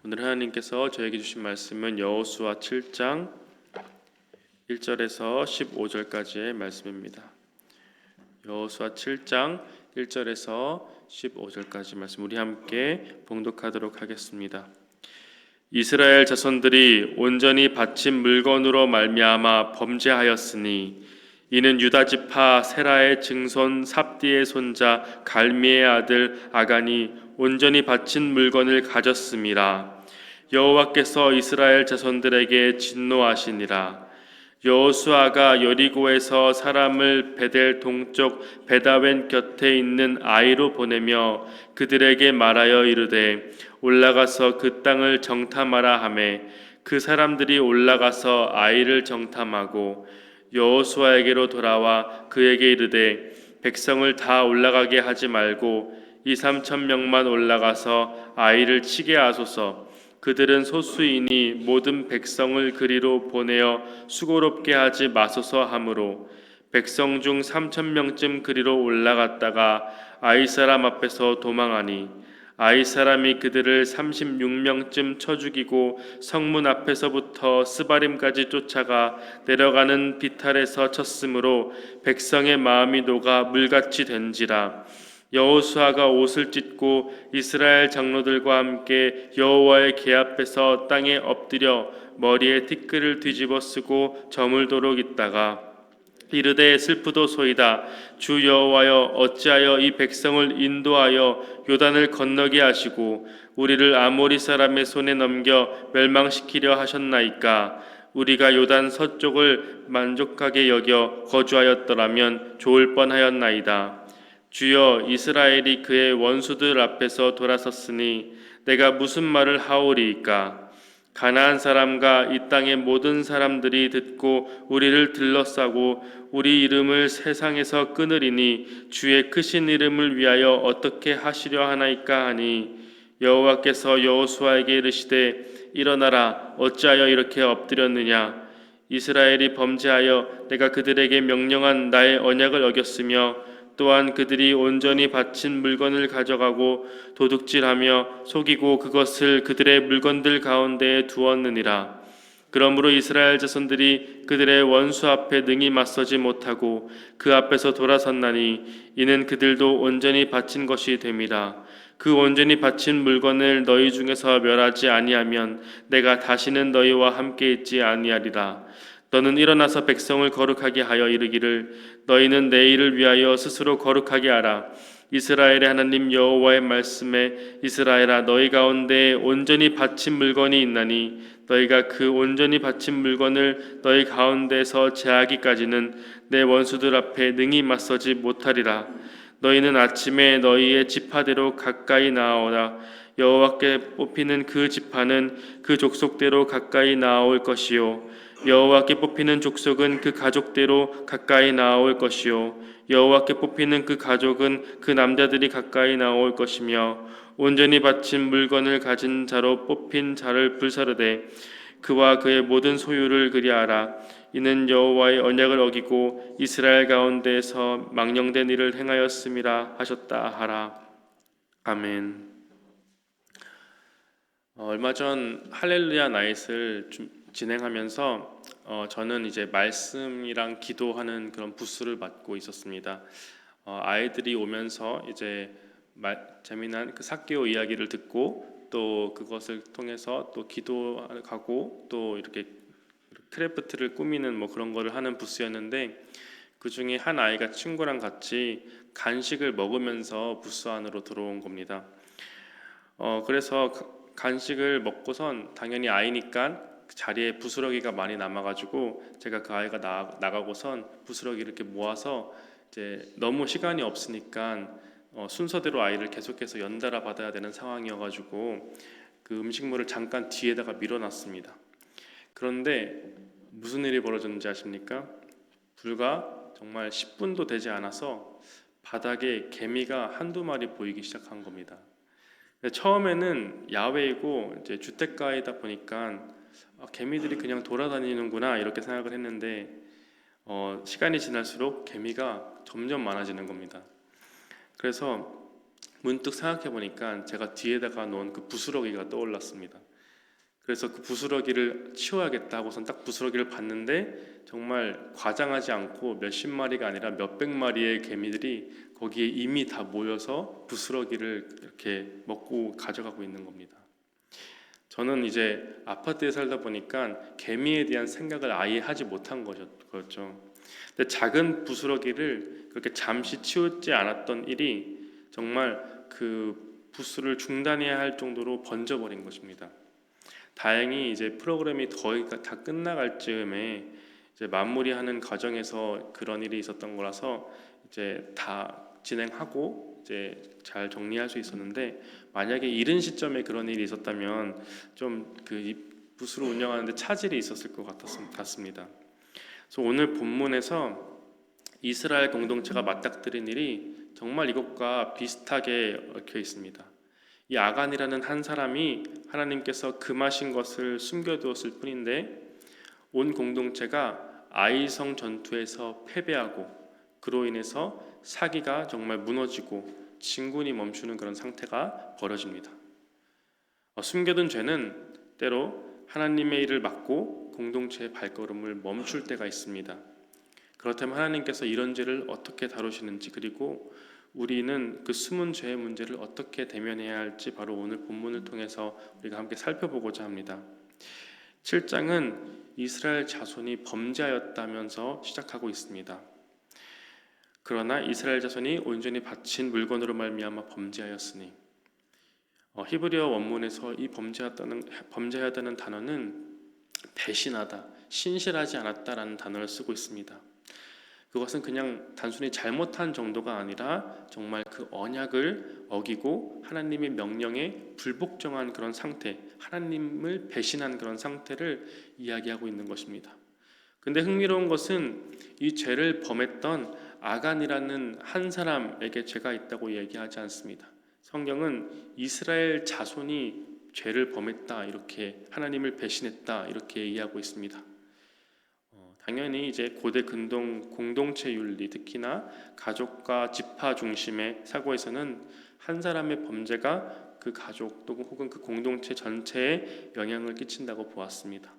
오늘 하나님께서 저에게 주신 말씀은 여호수아 7장 1절에서 15절까지의 말씀입니다. 여호수아 7장 1절에서 15절까지 말씀 우리 함께 봉독하도록 하겠습니다. 이스라엘 자손들이 온전히 바친 물건으로 말미암아 범죄하였으니 이는 유다 지파 세라의 증손 삽디의 손자 갈미의 아들 아간이 온전히 바친 물건을 가졌음이라. 여호와께서 이스라엘 자손들에게 진노하시니라. 여호수아가 여리고에서 사람을 베델 동쪽 베다웬 곁에 있는 아이로 보내며 그들에게 말하여 이르되 올라가서 그 땅을 정탐하라 하매 그 사람들이 올라가서 아이를 정탐하고 여호수아에게로 돌아와 그에게 이르되 백성을 다 올라가게 하지 말고 2-3천 명만 올라가서 아이를 치게 하소서. 그들은 소수이니 모든 백성을 그리로 보내어 수고롭게 하지 마소서 하므로 백성 중 3,000명쯤 그리로 올라갔다가 아이 사람 앞에서 도망하니 아이 사람이 그들을 36명쯤 쳐 죽이고 성문 앞에서부터 스바림까지 쫓아가 내려가는 비탈에서 쳤으므로 백성의 마음이 녹아 물같이 된지라. 여호수아가 옷을 찢고 이스라엘 장로들과 함께 여호와의 궤 앞에서 땅에 엎드려 머리에 티끌을 뒤집어 쓰고 저물도록 있다가 이르되 슬프도소이다. 주 여호와여 어찌하여 이 백성을 인도하여 요단을 건너게 하시고 우리를 아모리 사람의 손에 넘겨 멸망시키려 하셨나이까. 우리가 요단 서쪽을 만족하게 여겨 거주하였더라면 좋을 뻔하였나이다. 주여 이스라엘이 그의 원수들 앞에서 돌아섰으니 내가 무슨 말을 하오리이까. 가나안 사람과 이 땅의 모든 사람들이 듣고 우리를 들러싸고 우리 이름을 세상에서 끊으리니 주의 크신 이름을 위하여 어떻게 하시려 하나이까 하니 여호와께서 여호수아에게 이르시되 일어나라. 어찌하여 이렇게 엎드렸느냐. 이스라엘이 범죄하여 내가 그들에게 명령한 나의 언약을 어겼으며 또한 그들이 온전히 바친 물건을 가져가고 도둑질하며 속이고 그것을 그들의 물건들 가운데에 두었느니라. 그러므로 이스라엘 자손들이 그들의 원수 앞에 능히 맞서지 못하고 그 앞에서 돌아섰나니 이는 그들도 온전히 바친 것이 됨이라. 그 온전히 바친 물건을 너희 중에서 멸하지 아니하면 내가 다시는 너희와 함께 있지 아니하리라. 너는 일어나서 백성을 거룩하게 하여 이르기를 너희는 내 일을 위하여 스스로 거룩하게 하라. 이스라엘의 하나님 여호와의 말씀에 이스라엘아 너희 가운데 온전히 바친 물건이 있나니 너희가 그 온전히 바친 물건을 너희 가운데서 제하기까지는 내 원수들 앞에 능히 맞서지 못하리라. 너희는 아침에 너희의 지파대로 가까이 나아오라. 여호와께 뽑히는 그 지파는 그 족속대로 가까이 나아올 것이요 여호와께 뽑히는 족속은 그 가족대로 가까이 나아올 것이요 여호와께 뽑히는 그 가족은 그 남자들이 가까이 나올 것이며 온전히 바친 물건을 가진 자로 뽑힌 자를 불사르되 그와 그의 모든 소유를 그리하라. 이는 여호와의 언약을 어기고 이스라엘 가운데에서 망령된 일을 행하였음이라 하셨다 하라. 아멘. 얼마 전 할렐루야 나잇을 진행하면서 저는 이제 말씀이랑 기도하는 그런 부스를 맡고 있었습니다. 아이들이 오면서 이제 재미난 그 삭개오 이야기를 듣고 또 그것을 통해서 또 기도하고 또 이렇게 크래프트를 꾸미는 뭐 그런 거를 하는 부스였는데 그 중에 한 아이가 친구랑 같이 간식을 먹으면서 부스 안으로 들어온 겁니다. 그래서 간식을 먹고선 당연히 아이니까 그 자리에 부스러기가 많이 남아가지고 제가 그 아이가 나가고선 부스러기 이렇게 모아서 이제 너무 시간이 없으니까 순서대로 아이를 계속해서 연달아 받아야 되는 상황이어가지고 그 음식물을 잠깐 뒤에다가 밀어놨습니다. 그런데 무슨 일이 벌어졌는지 아십니까? 불과 정말 10분도 되지 않아서 바닥에 개미가 한두 마리 보이기 시작한 겁니다. 처음에는 야외이고 이제 주택가이다 보니까 개미들이 그냥 돌아다니는구나 이렇게 생각을 했는데 시간이 지날수록 개미가 점점 많아지는 겁니다. 그래서 문득 생각해 보니까 제가 뒤에다가 놓은 그 부스러기가 떠올랐습니다. 그래서 그 부스러기를 치워야겠다 하고선 딱 부스러기를 봤는데 정말 과장하지 않고 몇십 마리가 아니라 몇백 마리의 개미들이 거기에 이미 다 모여서 부스러기를 이렇게 먹고 가져가고 있는 겁니다. 저는 이제 아파트에 살다 보니까 개미에 대한 생각을 아예 하지 못한 거였죠. 근데 작은 부스러기를 그렇게 잠시 치우지 않았던 일이 정말 그 부스를 중단해야 할 정도로 번져버린 것입니다. 다행히 이제 프로그램이 거의 다 끝나갈 즈음에 이제 마무리하는 과정에서 그런 일이 있었던 거라서 이제 다 진행하고 이제 잘 정리할 수 있었는데, 만약에 이른 시점에 그런 일이 있었다면 좀 그 부스를 운영하는데 차질이 있었을 것 같습니다. 그래서 오늘 본문에서 이스라엘 공동체가 맞닥뜨린 일이 정말 이것과 비슷하게 얽혀 있습니다. 이 아간이라는 한 사람이 하나님께서 금하신 것을 숨겨두었을 뿐인데 온 공동체가 아이성 전투에서 패배하고 그로 인해서 사기가 정말 무너지고 진군이 멈추는 그런 상태가 벌어집니다. 숨겨둔 죄는 때로 하나님의 일을 막고 공동체의 발걸음을 멈출 때가 있습니다. 그렇다면 하나님께서 이런 죄를 어떻게 다루시는지, 그리고 우리는 그 숨은 죄의 문제를 어떻게 대면해야 할지 바로 오늘 본문을 통해서 우리가 함께 살펴보고자 합니다. 7장은 이스라엘 자손이 범죄하였다면서 시작하고 있습니다. 그러나 이스라엘 자손이 온전히 바친 물건으로 말미암아 범죄하였으니, 히브리어 원문에서 이 범죄하다는 단어는 배신하다, 신실하지 않았다라는 단어를 쓰고 있습니다. 그것은 그냥 단순히 잘못한 정도가 아니라 정말 그 언약을 어기고 하나님의 명령에 불복종한 그런 상태, 하나님을 배신한 그런 상태를 이야기하고 있는 것입니다. 근데 흥미로운 것은 이 죄를 범했던 아간이라는 한 사람에게 죄가 있다고 얘기하지 않습니다. 성경은 이스라엘 자손이 죄를 범했다, 이렇게 하나님을 배신했다, 이렇게 이해하고 있습니다. 당연히 이제 고대 공동체 윤리, 특히나 가족과 지파 중심의 사고에서는 한 사람의 범죄가 그 가족 또는 혹은 그 공동체 전체에 영향을 끼친다고 보았습니다.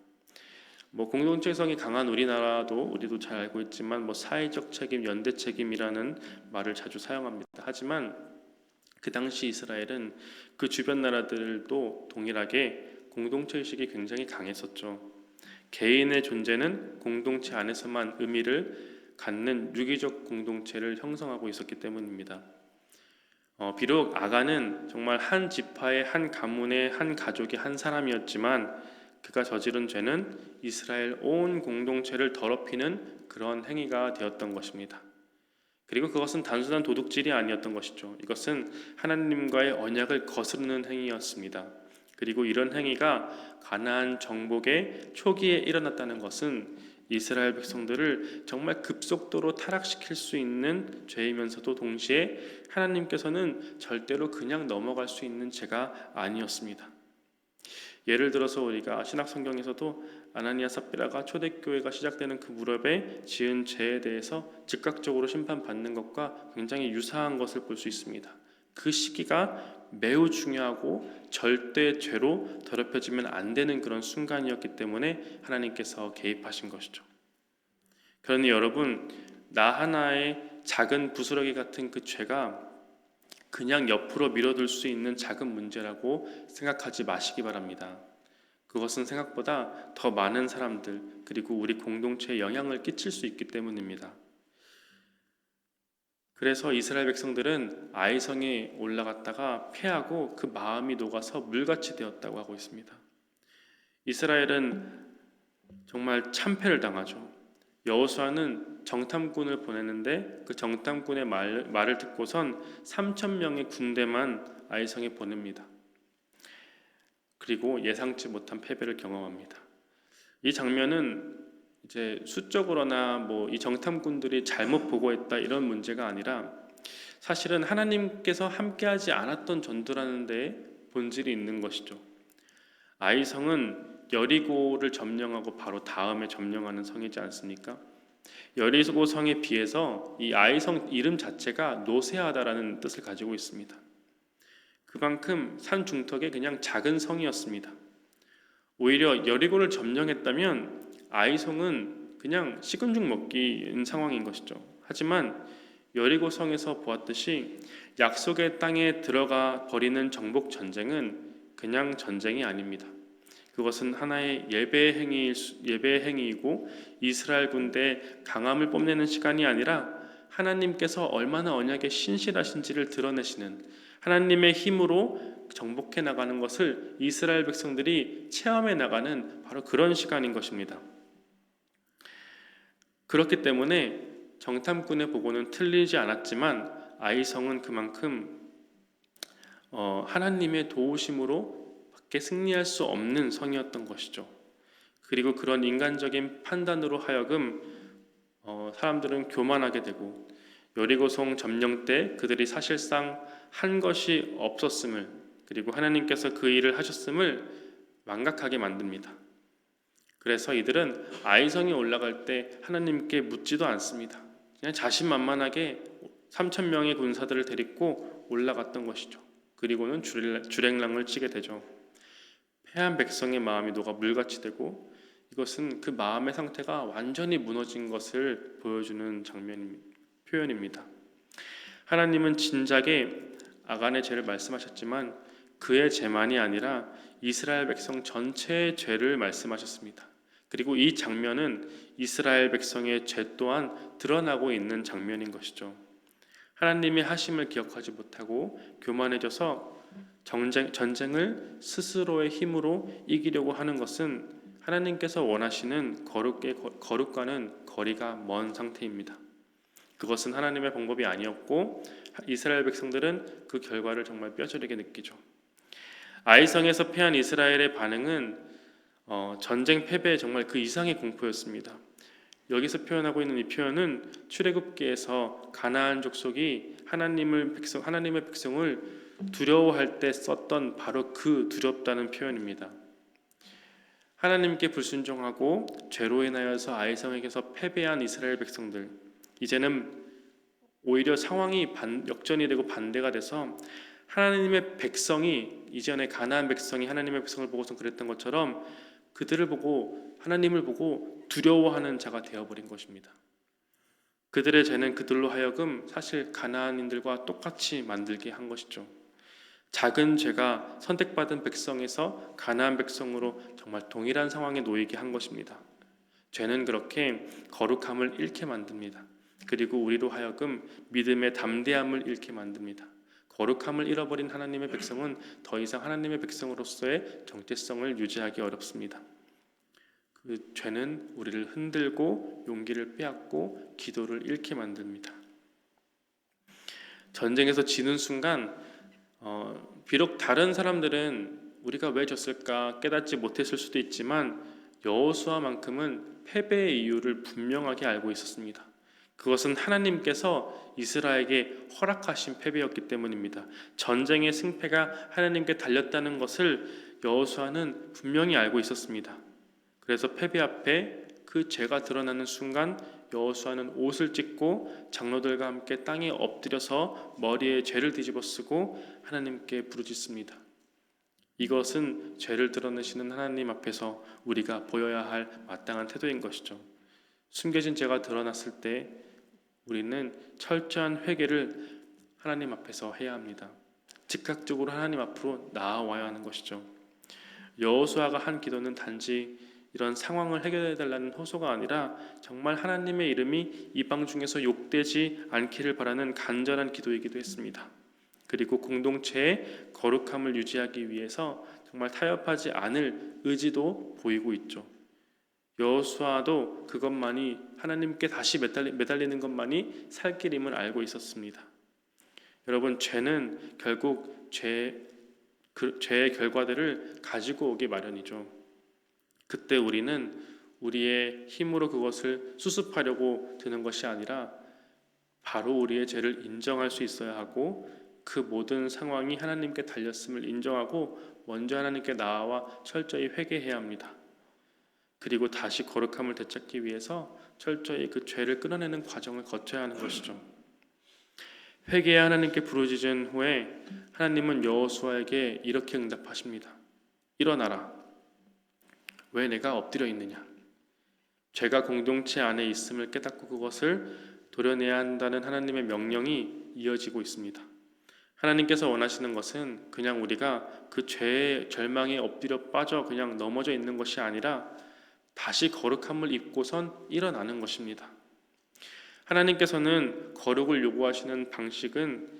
공동체성이 강한 우리도 잘 알고 있지만 사회적 책임, 연대 책임이라는 말을 자주 사용합니다. 하지만 그 당시 이스라엘은 그 주변 나라들도 동일하게 공동체 의식이 굉장히 강했었죠. 개인의 존재는 공동체 안에서만 의미를 갖는 유기적 공동체를 형성하고 있었기 때문입니다. 비록 아간은 정말 한 지파의 한 가문의 한 가족의 한 사람이었지만 그가 저지른 죄는 이스라엘 온 공동체를 더럽히는 그런 행위가 되었던 것입니다. 그리고 그것은 단순한 도둑질이 아니었던 것이죠. 이것은 하나님과의 언약을 거스르는 행위였습니다. 그리고 이런 행위가 가나안 정복의 초기에 일어났다는 것은 이스라엘 백성들을 정말 급속도로 타락시킬 수 있는 죄이면서도 동시에 하나님께서는 절대로 그냥 넘어갈 수 있는 죄가 아니었습니다. 예를 들어서 우리가 신약 성경에서도 아나니아 삽비라가 초대교회가 시작되는 그 무렵에 지은 죄에 대해서 즉각적으로 심판받는 것과 굉장히 유사한 것을 볼 수 있습니다. 그 시기가 매우 중요하고 절대 죄로 더럽혀지면 안 되는 그런 순간이었기 때문에 하나님께서 개입하신 것이죠. 그러니 여러분, 나 하나의 작은 부스러기 같은 그 죄가 그냥 옆으로 밀어둘 수 있는 작은 문제라고 생각하지 마시기 바랍니다. 그것은 생각보다 더 많은 사람들, 그리고 우리 공동체에 영향을 끼칠 수 있기 때문입니다. 그래서 이스라엘 백성들은 아이성에 올라갔다가 패하고 그 마음이 녹아서 물같이 되었다고 하고 있습니다. 이스라엘은 정말 참패를 당하죠. 여호수아는 정탐꾼을 보냈는데 그 정탐꾼의 말을 듣고선 3,000명의 군대만 아이성에 보냅니다. 그리고 예상치 못한 패배를 경험합니다. 이 장면은 이제 수적으로나 이 정탐꾼들이 잘못 보고했다 이런 문제가 아니라 사실은 하나님께서 함께하지 않았던 전투라는 데에 본질이 있는 것이죠. 아이성은 여리고를 점령하고 바로 다음에 점령하는 성이지 않습니까? 여리고 성에 비해서 이 아이성 이름 자체가 노쇠하다라는 뜻을 가지고 있습니다. 그만큼 산 중턱에 그냥 작은 성이었습니다. 오히려 여리고를 점령했다면 아이성은 그냥 식은 죽 먹기인 상황인 것이죠. 하지만 여리고 성에서 보았듯이 약속의 땅에 들어가 버리는 정복 전쟁은 그냥 전쟁이 아닙니다. 그것은 하나의 예배의 행위이고 이스라엘 군대의 강함을 뽐내는 시간이 아니라 하나님께서 얼마나 언약에 신실하신지를 드러내시는, 하나님의 힘으로 정복해 나가는 것을 이스라엘 백성들이 체험해 나가는 바로 그런 시간인 것입니다. 그렇기 때문에 정탐꾼의 보고는 틀리지 않았지만 아이성은 그만큼 하나님의 도우심으로 밖에 승리할 수 없는 성이었던 것이죠. 그리고 그런 인간적인 판단으로 하여금 사람들은 교만하게 되고 여리고성 점령 때 그들이 사실상 한 것이 없었음을, 그리고 하나님께서 그 일을 하셨음을 망각하게 만듭니다. 그래서 이들은 아이성에 올라갈 때 하나님께 묻지도 않습니다. 그냥 자신만만하게 3천 명의 군사들을 데리고 올라갔던 것이죠. 그리고는 주랭랑을 치게 되죠. 패한 백성의 마음이 녹아 물같이 되고, 이것은 그 마음의 상태가 완전히 무너진 것을 보여주는 표현입니다. 하나님은 진작에 아간의 죄를 말씀하셨지만 그의 죄만이 아니라 이스라엘 백성 전체의 죄를 말씀하셨습니다. 그리고 이 장면은 이스라엘 백성의 죄 또한 드러나고 있는 장면인 것이죠. 하나님의 하심을 기억하지 못하고 교만해져서 전쟁을 스스로의 힘으로 이기려고 하는 것은 하나님께서 원하시는 거룩과는 거리가 먼 상태입니다. 그것은 하나님의 방법이 아니었고 이스라엘 백성들은 그 결과를 정말 뼈저리게 느끼죠. 아이성에서 패한 이스라엘의 반응은 전쟁 패배의 정말 그 이상의 공포였습니다. 여기서 표현하고 있는 이 표현은 출애굽기에서 가나안 족속이 하나님의 백성을 두려워할 때 썼던 바로 그 두렵다는 표현입니다. 하나님께 불순종하고 죄로 인하여서 아이성에게서 패배한 이스라엘 백성들, 이제는 오히려 상황이 역전이 되고 반대가 돼서 하나님의 백성이, 이전에 가나안 백성이 하나님의 백성을 보고서 그랬던 것처럼 그들을 보고, 하나님을 보고 두려워하는 자가 되어버린 것입니다. 그들의 죄는 그들로 하여금 사실 가나안인들과 똑같이 만들게 한 것이죠. 작은 죄가 선택받은 백성에서 가나안 백성으로 정말 동일한 상황에 놓이게 한 것입니다. 죄는 그렇게 거룩함을 잃게 만듭니다. 그리고 우리로 하여금 믿음의 담대함을 잃게 만듭니다. 거룩함을 잃어버린 하나님의 백성은 더 이상 하나님의 백성으로서의 정체성을 유지하기 어렵습니다. 그 죄는 우리를 흔들고 용기를 빼앗고 기도를 잃게 만듭니다. 전쟁에서 지는 순간 비록 다른 사람들은 우리가 왜 졌을까 깨닫지 못했을 수도 있지만 여호수아만큼은 패배의 이유를 분명하게 알고 있었습니다. 그것은 하나님께서 이스라엘에게 허락하신 패배였기 때문입니다. 전쟁의 승패가 하나님께 달렸다는 것을 여호수아는 분명히 알고 있었습니다. 그래서 패배 앞에 그 죄가 드러나는 순간 여호수아는 옷을 찢고 장로들과 함께 땅에 엎드려서 머리에 죄를 뒤집어 쓰고 하나님께 부르짖습니다. 이것은 죄를 드러내시는 하나님 앞에서 우리가 보여야 할 마땅한 태도인 것이죠. 숨겨진 죄가 드러났을 때 우리는 철저한 회개를 하나님 앞에서 해야 합니다. 즉각적으로 하나님 앞으로 나아와야 하는 것이죠. 여호수아가 한 기도는 단지 이런 상황을 해결해 달라는 호소가 아니라 정말 하나님의 이름이 이방 중에서 욕되지 않기를 바라는 간절한 기도이기도 했습니다. 그리고 공동체의 거룩함을 유지하기 위해서 정말 타협하지 않을 의지도 보이고 있죠. 여호수아도 그것만이, 하나님께 다시 매달리는 것만이 살 길임을 알고 있었습니다. 여러분, 죄는 결국 죄의 결과들을 가지고 오기 마련이죠. 그때 우리는 우리의 힘으로 그것을 수습하려고 드는 것이 아니라 바로 우리의 죄를 인정할 수 있어야 하고, 그 모든 상황이 하나님께 달렸음을 인정하고 먼저 하나님께 나아와 철저히 회개해야 합니다. 그리고 다시 거룩함을 되찾기 위해서 철저히 그 죄를 끊어내는 과정을 거쳐야 하는 것이죠. 회개해 하나님께 부르짖은 후에 하나님은 여호수아에게 이렇게 응답하십니다. 일어나라. 왜 내가 엎드려 있느냐? 죄가 공동체 안에 있음을 깨닫고 그것을 도려내야 한다는 하나님의 명령이 이어지고 있습니다. 하나님께서 원하시는 것은 그냥 우리가 그 죄의 절망에 엎드려 빠져 그냥 넘어져 있는 것이 아니라 다시 거룩함을 입고선 일어나는 것입니다. 하나님께서는 거룩을 요구하시는 방식은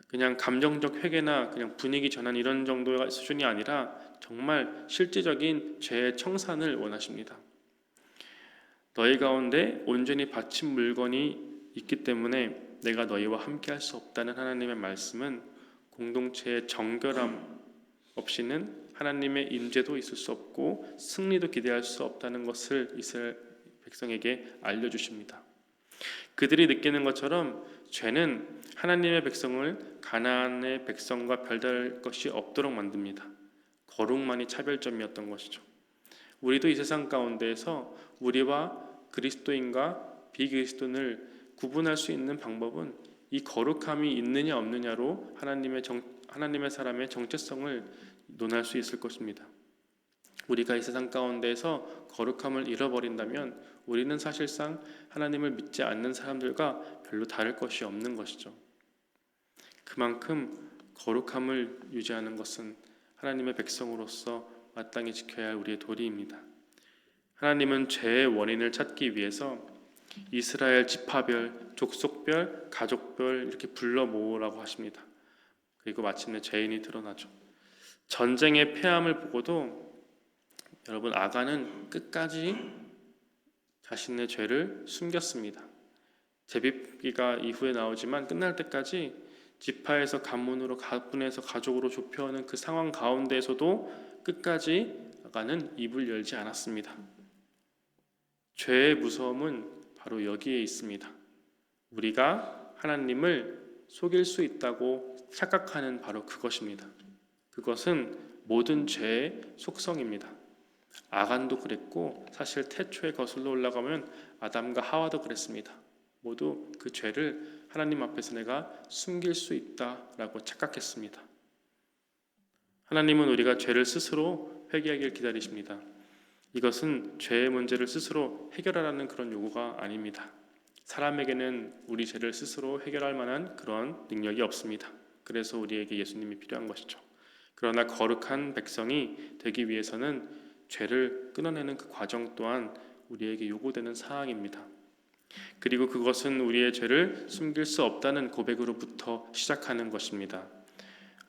그냥 감정적 회개나 그냥 분위기 전환 이런 정도의 수준이 아니라 정말 실질적인 죄의 청산을 원하십니다. 너희 가운데 온전히 바친 물건이 있기 때문에 내가 너희와 함께 할 수 없다는 하나님의 말씀은 공동체의 정결함 없이는 하나님의 임재도 있을 수 없고 승리도 기대할 수 없다는 것을 이스라엘 백성에게 알려주십니다. 그들이 느끼는 것처럼 죄는 하나님의 백성을 가나안의 백성과 별다를 것이 없도록 만듭니다. 거룩만이 차별점이었던 것이죠. 우리도 이 세상 가운데에서 우리와 그리스도인과 비그리스도인을 구분할 수 있는 방법은 이 거룩함이 있느냐 없느냐로 하나님의 사람의 정체성을 논할 수 있을 것입니다. 우리가 이 세상 가운데에서 거룩함을 잃어버린다면 우리는 사실상 하나님을 믿지 않는 사람들과 별로 다를 것이 없는 것이죠. 그만큼 거룩함을 유지하는 것은 하나님의 백성으로서 마땅히 지켜야 할 우리의 도리입니다. 하나님은 죄의 원인을 찾기 위해서 이스라엘 지파별, 족속별, 가족별 이렇게 불러 모으라고 하십니다. 그리고 마침내 죄인이 드러나죠. 전쟁의 패함을 보고도 여러분 아간은 끝까지 자신의 죄를 숨겼습니다. 제비기가 이후에 나오지만 끝날 때까지 지파에서 가문으로 가문에서 가족으로 좁혀오는 그 상황 가운데에서도 끝까지 아간은 입을 열지 않았습니다. 죄의 무서움은 바로 여기에 있습니다. 우리가 하나님을 속일 수 있다고 착각하는 바로 그것입니다. 그것은 모든 죄의 속성입니다. 아간도 그랬고 사실 태초에 거슬러 올라가면 아담과 하와도 그랬습니다. 모두 그 죄를 하나님 앞에서 내가 숨길 수 있다라고 착각했습니다. 하나님은 우리가 죄를 스스로 회개하길 기다리십니다. 이것은 죄의 문제를 스스로 해결하라는 그런 요구가 아닙니다. 사람에게는 우리 죄를 스스로 해결할 만한 그런 능력이 없습니다. 그래서 우리에게 예수님이 필요한 것이죠. 그러나 거룩한 백성이 되기 위해서는 죄를 끊어내는 그 과정 또한 우리에게 요구되는 사항입니다. 그리고 그것은 우리의 죄를 숨길 수 없다는 고백으로부터 시작하는 것입니다.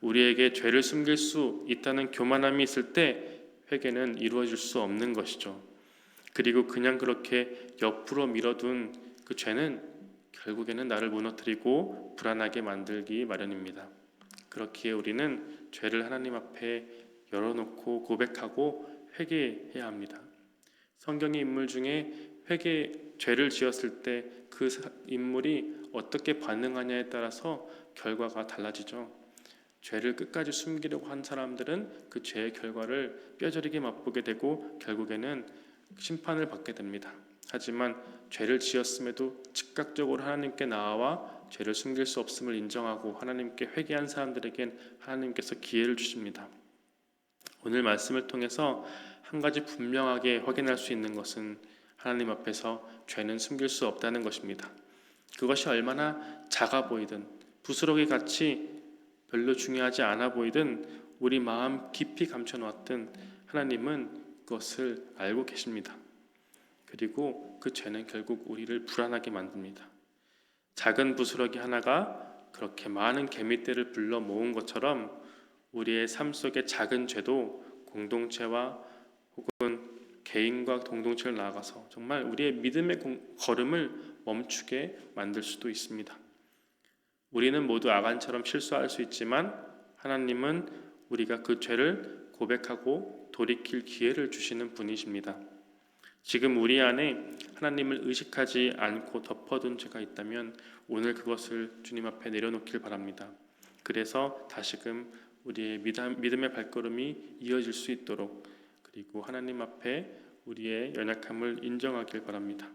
우리에게 죄를 숨길 수 있다는 교만함이 있을 때 회개는 이루어질 수 없는 것이죠. 그리고 그냥 그렇게 옆으로 밀어둔 그 죄는 결국에는 나를 무너뜨리고 불안하게 만들기 마련입니다. 그렇기에 우리는 죄를 하나님 앞에 열어놓고 고백하고 회개해야 합니다. 성경의 인물 중에 죄를 지었을 때 그 인물이 어떻게 반응하냐에 따라서 결과가 달라지죠. 죄를 끝까지 숨기려고 한 사람들은 그 죄의 결과를 뼈저리게 맛보게 되고 결국에는 심판을 받게 됩니다. 하지만 죄를 지었음에도 즉각적으로 하나님께 나아와 죄를 숨길 수 없음을 인정하고 하나님께 회개한 사람들에겐 하나님께서 기회를 주십니다. 오늘 말씀을 통해서 한 가지 분명하게 확인할 수 있는 것은 하나님 앞에서 죄는 숨길 수 없다는 것입니다. 그것이 얼마나 작아 보이든 부스러기 같이 별로 중요하지 않아 보이든 우리 마음 깊이 감춰놓았든 하나님은 그것을 알고 계십니다. 그리고 그 죄는 결국 우리를 불안하게 만듭니다. 작은 부스러기 하나가 그렇게 많은 개미떼를 불러 모은 것처럼 우리의 삶 속의 작은 죄도 공동체와 혹은 개인과 공동체를 나아가서 정말 우리의 믿음의 걸음을 멈추게 만들 수도 있습니다. 우리는 모두 아간처럼 실수할 수 있지만 하나님은 우리가 그 죄를 고백하고 돌이킬 기회를 주시는 분이십니다. 지금 우리 안에 하나님을 의식하지 않고 덮어둔 죄가 있다면 오늘 그것을 주님 앞에 내려놓길 바랍니다. 그래서 다시금 우리의 믿음의 발걸음이 이어질 수 있도록 그리고 하나님 앞에 우리의 연약함을 인정하길 바랍니다.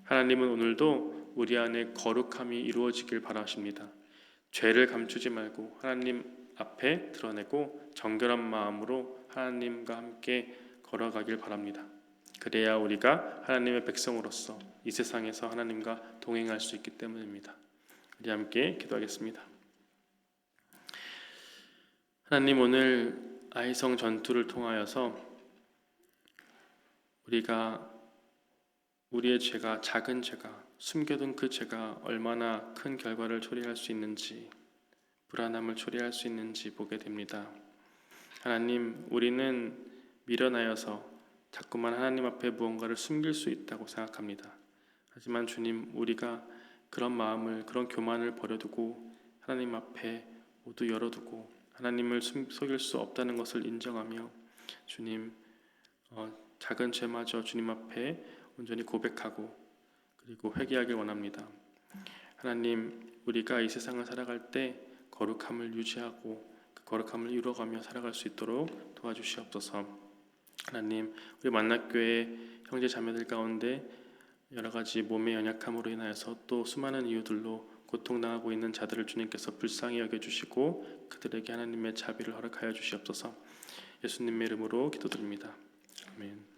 하나님은 오늘도 우리 안에 거룩함이 이루어지길 바라십니다. 죄를 감추지 말고 하나님 앞에 드러내고 정결한 마음으로 하나님과 함께 걸어가길 바랍니다. 그래야 우리가 하나님의 백성으로서 이 세상에서 하나님과 동행할 수 있기 때문입니다. 우리 함께 기도하겠습니다. 하나님, 오늘 아이성 전투를 통하여서 우리가 우리의 죄가, 작은 죄가, 숨겨둔 그 죄가 얼마나 큰 결과를 초래할 수 있는지, 불안함을 초래할 수 있는지 보게 됩니다. 하나님, 우리는 미련하여서 자꾸만 하나님 앞에 무언가를 숨길 수 있다고 생각합니다. 하지만 주님, 우리가 그런 마음을, 그런 교만을 버려두고 하나님 앞에 모두 열어두고 하나님을 속일 수 없다는 것을 인정하며 주님, 작은 죄마저 주님 앞에 온전히 고백하고 그리고 회개하길 원합니다. 하나님, 우리가 이 세상을 살아갈 때 거룩함을 유지하고 그 거룩함을 이루어가며 살아갈 수 있도록 도와주시옵소서. 하나님, 우리 만납교회 형제 자매들 가운데 여러 가지 몸의 연약함으로 인하여서 또 수많은 이유들로 고통당하고 있는 자들을 주님께서 불쌍히 여겨주시고 그들에게 하나님의 자비를 허락하여 주시옵소서. 예수님의 이름으로 기도드립니다. 아멘.